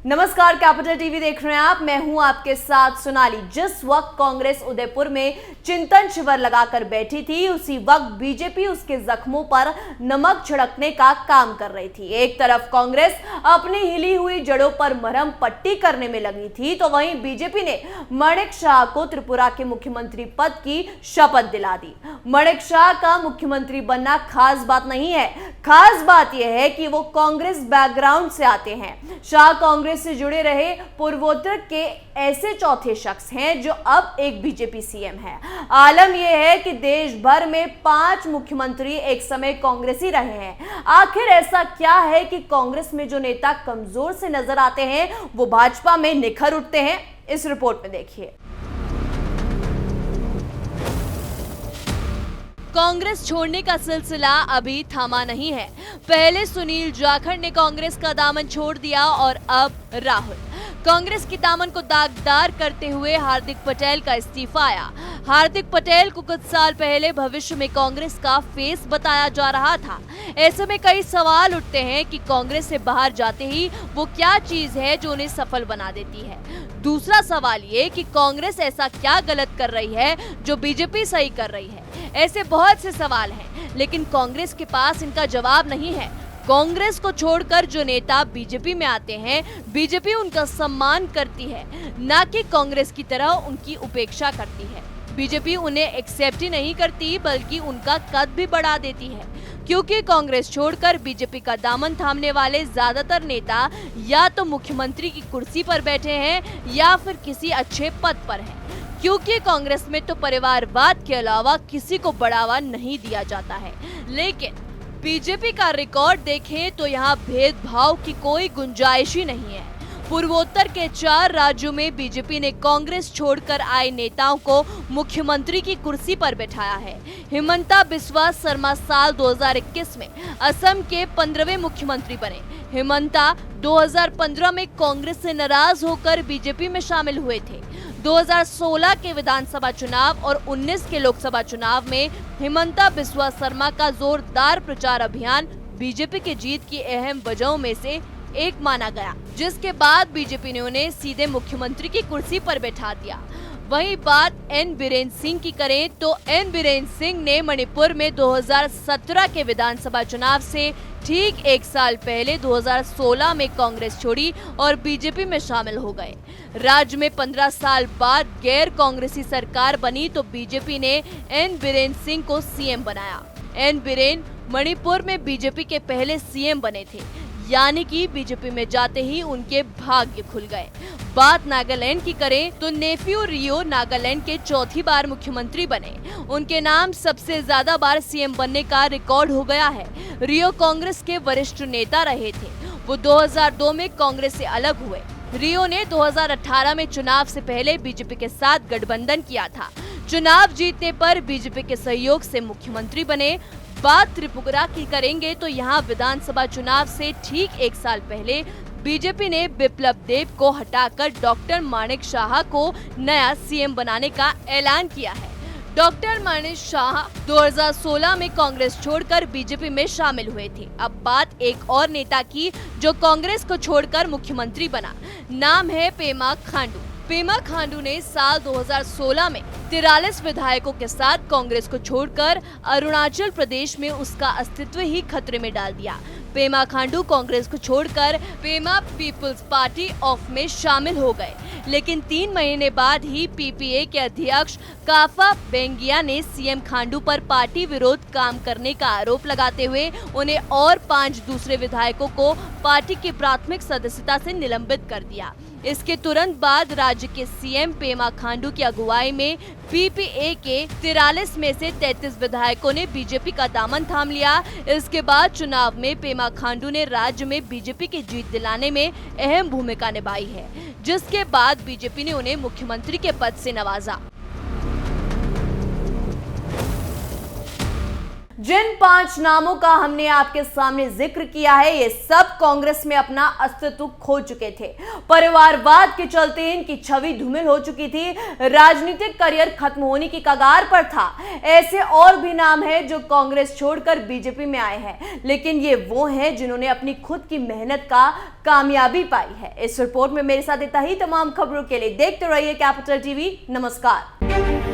नमस्कार, capital TV देख रहे हैं आप। मैं हूं आपके साथ सोनाली। जिस वक्त कांग्रेस उदयपुर में चिंतन शिविर लगाकर बैठी थी, उसी वक्त बीजेपी उसके जख्मों पर नमक छिड़कने का काम कर रही थी। एक तरफ कांग्रेस अपनी हिली हुई जड़ों पर मरहम पट्टी करने में लगी थी, तो वहीं बीजेपी ने माणिक शाह को त्रिपुरा के मुख्यमंत्री पद की शपथ दिला दी। माणिक शाह का मुख्यमंत्री बनना खास बात नहीं है, खास बात यह है कि वो कांग्रेस बैकग्राउंड से आते हैं। शाह कांग्रेस से जुड़े रहे पूर्वोत्तर के ऐसे चौथे शख्स हैं जो अब एक बीजेपी सीएम है। आलम यह है कि देश भर में 5 मुख्यमंत्री एक समय कांग्रेसी रहे हैं। आखिर ऐसा क्या है कि कांग्रेस में जो नेता कमजोर से नजर आते हैं वो भाजपा में निखर उठते हैं? इस रिपोर्ट में देखिए। कांग्रेस छोड़ने का सिलसिला अभी थमा नहीं है। पहले सुनील जाखड़ ने कांग्रेस का दामन छोड़ दिया और अब राहुल। कांग्रेस की दामन को दागदार करते हुए हार्दिक पटेल का इस्तीफा आया। हार्दिक पटेल को कुछ साल पहले भविष्य में कांग्रेस का फेस बताया जा रहा था। ऐसे में कई सवाल उठते हैं कि कांग्रेस से बाहर जाते ही वो क्या चीज है जो उन्हें सफल बना देती है। दूसरा सवाल ये कि कांग्रेस ऐसा क्या गलत कर रही है जो बीजेपी सही कर रही है। ऐसे बहुत से सवाल हैं, लेकिन कांग्रेस के पास इनका जवाब नहीं है। कांग्रेस को छोड़कर जो नेता बीजेपी में आते हैं, बीजेपी उनका सम्मान करती है, ना कि कांग्रेस की तरह उनकी उपेक्षा करती है। बीजेपी उन्हें एक्सेप्ट ही नहीं करती, बल्कि उनका कद भी बढ़ा देती है, क्योंकि कांग्रेस छोड़कर बीजेपी का दामन थामने वाले ज्यादातर नेता या तो मुख्यमंत्री की कुर्सी पर बैठे हैं या फिर किसी अच्छे पद पर हैं। क्योंकि कांग्रेस में तो परिवारवाद के अलावा किसी को बढ़ावा नहीं दिया जाता है। लेकिन बीजेपी का रिकॉर्ड देखें तो यहाँ भेदभाव की कोई गुंजाइश ही नहीं है। पूर्वोत्तर के 4 राज्यों में बीजेपी ने कांग्रेस छोड़कर आए नेताओं को मुख्यमंत्री की कुर्सी पर बैठाया है। हिमंता बिस्वा शर्मा साल 2021 में असम के 15वें मुख्यमंत्री बने। हिमंता 2015 में कांग्रेस से नाराज होकर बीजेपी में शामिल हुए थे। 2016 के विधानसभा चुनाव और 19 के लोकसभा चुनाव में हिमंता बिस्वा शर्मा का जोरदार प्रचार अभियान बीजेपी की जीत की अहम वजहों में से एक माना गया, जिसके बाद बीजेपी ने उन्हें सीधे मुख्यमंत्री की कुर्सी पर बैठा दिया। वहीं बात एन बीरेन्द्र सिंह की करें तो एन बीरेन्द्र सिंह ने मणिपुर में 2017 के विधानसभा चुनाव से ठीक 1 साल पहले 2016 में कांग्रेस छोड़ी और बीजेपी में शामिल हो गए। राज्य में 15 साल बाद गैर कांग्रेसी सरकार बनी तो बीजेपी ने एन बीरेन्द्र सिंह को सीएम बनाया। एन बीरेन्द्र मणिपुर में बीजेपी के पहले सीएम बने थे, यानी कि बीजेपी में जाते ही उनके भाग्य खुल गए। बात नागालैंड की करें तो नेफ्यू रियो नागालैंड के 4थी बार मुख्यमंत्री बने। उनके नाम सबसे ज्यादा बार सीएम बनने का रिकॉर्ड हो गया है। रियो कांग्रेस के वरिष्ठ नेता रहे थे। वो 2002 में कांग्रेस से अलग हुए। रियो ने 2018 में चुनाव से पहले बीजेपी के साथ गठबंधन किया था। चुनाव जीतने पर बीजेपी के सहयोग से मुख्यमंत्री बने। बात त्रिपुरा की करेंगे तो यहाँ विधानसभा चुनाव से ठीक 1 साल पहले बीजेपी ने बिप्लब देब को हटाकर डॉक्टर माणिक शाह को नया सीएम बनाने का ऐलान किया है। डॉक्टर माणिक शाह 2016 में कांग्रेस छोड़कर बीजेपी में शामिल हुए थे। अब बात एक और नेता की जो कांग्रेस को छोड़कर मुख्यमंत्री बना। नाम है पेमा खांडू। पेमा खांडू ने साल 2016 में 43 विधायकों के साथ कांग्रेस को छोड़कर अरुणाचल प्रदेश में उसका अस्तित्व ही खतरे में डाल दिया। पेमा खांडू कांग्रेस को छोड़कर पेमा पीपल्स पार्टी ऑफ में शामिल हो गए, लेकिन 3 महीने बाद ही पीपीए के अध्यक्ष काफा बेंगिया ने सीएम खांडू पर पार्टी विरोध काम करने का आरोप लगाते हुए उन्हें और 5 दूसरे विधायकों को पार्टी की प्राथमिक सदस्यता से निलंबित कर दिया। इसके तुरंत बाद राज्य के सीएम पेमा खांडू की अगुवाई में पीपीए के 43 में से 33 विधायकों ने बीजेपी का दामन थाम लिया। इसके बाद चुनाव में पेमा खांडू ने राज्य में बीजेपी की जीत दिलाने में अहम भूमिका निभाई है, जिसके बाद बीजेपी ने उन्हें मुख्यमंत्री के पद से नवाजा। जिन 5 नामों का हमने आपके सामने जिक्र किया है, ये सब कांग्रेस में अपना अस्तित्व खो चुके थे। परिवारवाद के चलते इनकी छवि धूमिल हो चुकी थी, राजनीतिक करियर खत्म होने की कगार पर था। ऐसे और भी नाम हैं जो कांग्रेस छोड़कर बीजेपी में आए हैं, लेकिन ये वो हैं जिन्होंने अपनी खुद की मेहनत का कामयाबी पाई है। इस रिपोर्ट में मेरे साथ इतना ही। तमाम खबरों के लिए देखते रहिए कैपिटल टीवी। नमस्कार।